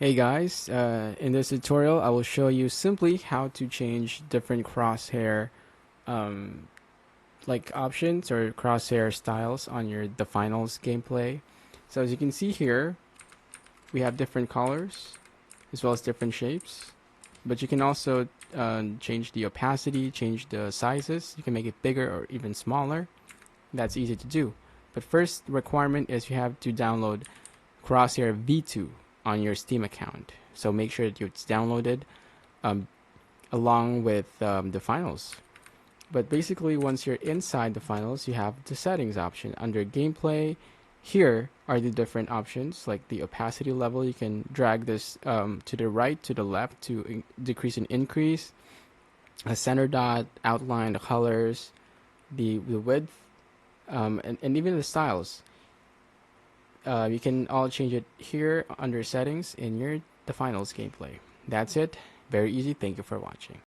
Hey guys, in this tutorial I will show you simply how to change different crosshair um, options or crosshair styles on the finals gameplay. So as you can see here, we have different colors as well as different shapes, but you can also change the opacity, change the sizes. You can make it bigger or even smaller. That's easy to do. But first requirement is you have to download Crosshair V2 on your Steam account. So make sure that it's downloaded um, along with the finals. But basically, once you're inside the finals, you have the settings option. Under gameplay, here are the different options, like the opacity level. You can drag this to the right, to the left to decrease and increase. A center dot, outline, the colors, the width, and even the styles. You can all change it here under settings in the finals gameplay. That's it. Very easy. Thank you for watching.